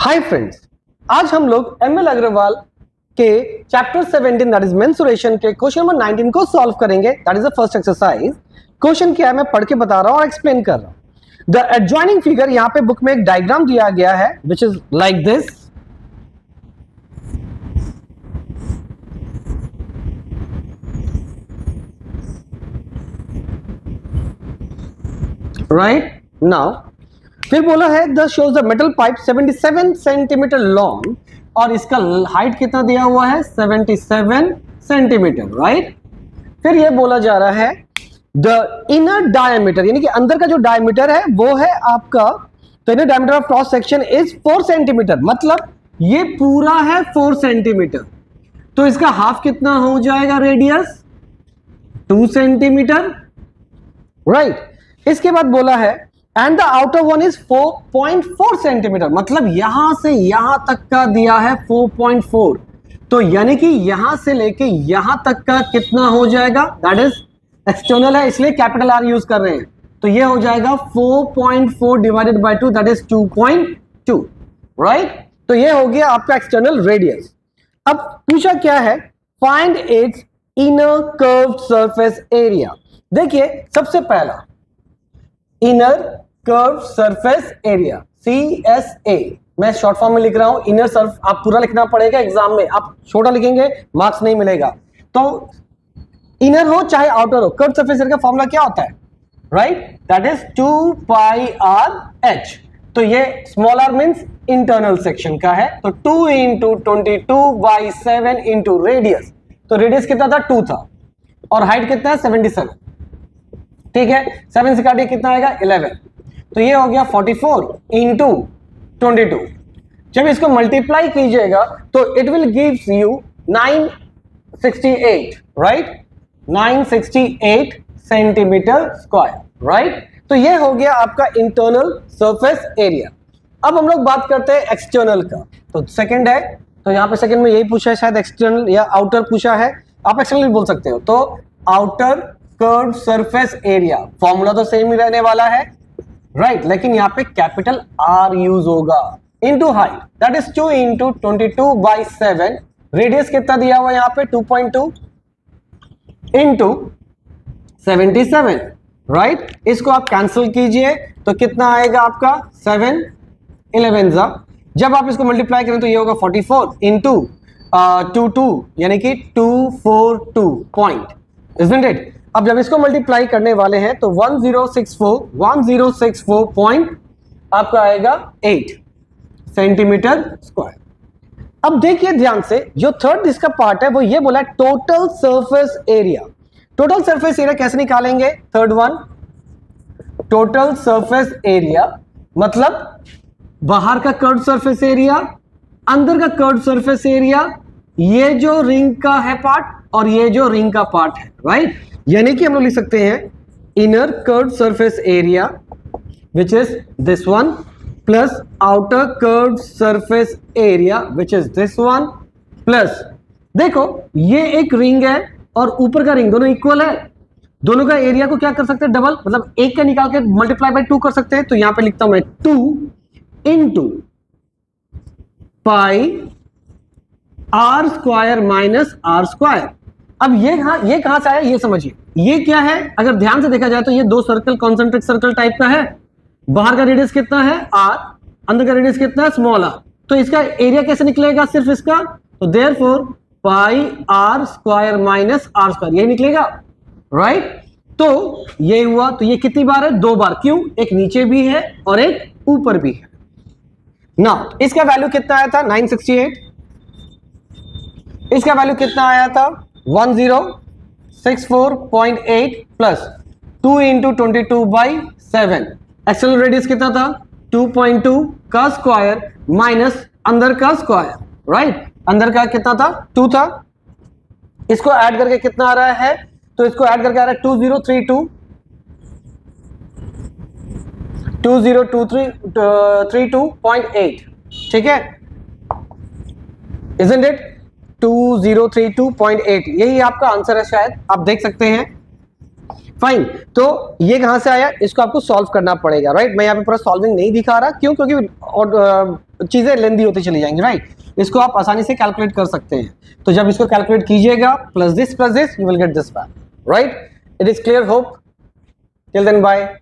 Hi friends, आज हम लोग एमएल अग्रवाल के चैप्टर 17 दैट इज मेंसुरेशन के क्वेश्चन नंबर 19 को सॉल्व करेंगे। That is the first exercise. Question क्या है मैं पढ़ के बता रहा हूं और एक्सप्लेन कर रहा हूं। द एडजॉइनिंग फिगर, यहां पे बुक में एक डायग्राम दिया गया है which is like this. Right now फिर बोला है the shows the metal pipe 77 centimetre long और इसका हाइट कितना दिया हुआ है 77 सेंटीमीटर। राइट, फिर ये बोला जा रहा है द इनर डायमीटर, यानी कि अंदर का जो डायमीटर है वो है आपका, तो inner diameter of cross section is 4 centimetre, मतलब ये पूरा है 4 सेंटीमीटर। तो इसका हाफ कितना हो जाएगा रेडियस 2 सेंटीमीटर। राइट, इसके बाद बोला है and the outer one is 4.4 centimetre, मतलब यहां से यहां तक का दिया है 4.4, तो यानी कि यहां से लेके यहां तक का कितना हो जाएगा, दैट इज एक्सटर्नल है इसलिए कैपिटल आर यूज कर रहे हैं, तो ये हो जाएगा 4.4 divided by 2 that is 2.2। Right, तो ये हो गया आपका एक्सटर्नल रेडियस। अब पूछा क्या है, find its inner curved surface area. देखिए सबसे पहला inner curve surface area CSA, मैं शॉर्ट फॉर्म में लिख रहा हूं। इनर सर्फ आप पूरा लिखना पड़ेगा एग्जाम में, आप छोटा लिखेंगे मार्क्स नहीं मिलेगा। तो इनर हो चाहे आउटर हो, कर्व सरफेस एरिया का फॉर्मूला क्या होता है, right, that is 2 pi r h. तो ये small r means internal section का है, तो 2 इंटू 22/7 इंटू रेडियस, तो रेडियस कितना था 2 था और हाइट कितना है 77। ठीक है, 7 से काटिए कितना आएगा 11, तो ये हो गया 44 इंटू 22। जब इसको मल्टीप्लाई कीजिएगा तो it will gives you 968, right, 968 centimetre square. Right, तो ये हो गया आपका इंटरनल सरफेस एरिया। अब हम लोग बात करते हैं एक्सटर्नल का, तो सेकंड है, तो यहां पे सेकंड में यही पूछा है, शायद एक्सटर्नल या आउटर पूछा है, आप एक्सटर्नल भी बोल सकते हो। तो outer curved surface area, formula तो सेम ही रहने वाला है, राइट, लेकिन यहां पे कैपिटल आर यूज होगा, into height that is 2 into 22/7, radius कितना दिया हुआ यहां पे 2.2 इंटू 77। राइट, इसको आप कैंसिल कीजिए तो कितना आएगा आपका 7 11 जा, जब आप इसको मल्टीप्लाई करें तो ये होगा 44 इंटू 22 यानी कि 242 पॉइंट, इजंट इट। अब जब इसको मल्टीप्लाई करने वाले हैं तो 1064 पॉइंट आपका आएगा 8 सेंटीमीटर स्क्वायर। अब देखिए ध्यान से, जो थर्ड इसका पार्ट है वो ये बोला है total surface area. Total surface area कैसे निकालेंगे, third one, total surface area मतलब बाहर का कर्व्ड सरफेस एरिया, अंदर का कर्व्ड सरफेस एरिया, ये जो रिंग का है पार्ट और ये जो रिंग का पार्ट है। राइट, यानी कि हम लोग लिख सकते हैं inner curved surface area which is this one plus outer curved surface area which is this one plus, देखो ये एक रिंग है और ऊपर का रिंग, दोनों इक्वल है, दोनों का एरिया को क्या कर सकते हैं डबल, मतलब एक का निकाल के मल्टीप्लाई बाय 2 कर सकते हैं। तो यहां पे लिखता हूं मैं 2 into pi r square minus r square. अब ये कहां से आया ये समझिए, ये क्या है, अगर ध्यान से देखा जाए तो ये दो सर्कल कॉन्सेंट्रिक सर्कल टाइप का है, बाहर का रेडियस कितना है r, अंदर का रेडियस कितना है स्मॉल r, तो इसका एरिया कैसे निकलेगा सिर्फ इसका, तो therefore pi r square minus r square, यही निकलेगा। राइट, तो ये हुआ, तो ये कितनी बार है 2 बार, क्यों, एक नीचे भी है और एक ऊपर भी है ना। इसका वैल्यू कितना आया था 968, इसका वैल्यू कितना आया था 1064.8 प्लस 2 इंटू 22/7, एक्सटर्नल रेडियस कितना था 2.2 का स्क्वायर माइनस अंदर का स्क्वायर। राइट, अंदर का कितना था 2 था, इसको ऐड करके कितना आ रहा है, तो इसको ऐड करके आ रहा है 2032.8, ठीक है, isn't it 2032.8, यही आपका आंसर है, शायद आप देख सकते हैं। फाइन, तो ये कहां से आया, इसको आपको सॉल्व करना पड़ेगा। राइट, मैं यहाँ पे पूरा सॉल्विंग नहीं दिखा रहा, क्यों, क्योंकि चीजें लेंदी होती चली जाएंगी, राइट। इसको आप आसानी से कैलकुलेट कर सकते हैं। तो जब इसको कैलकुलेट कीजिएगा plus this you will get this back, right. It is clear, hope. Till then bye.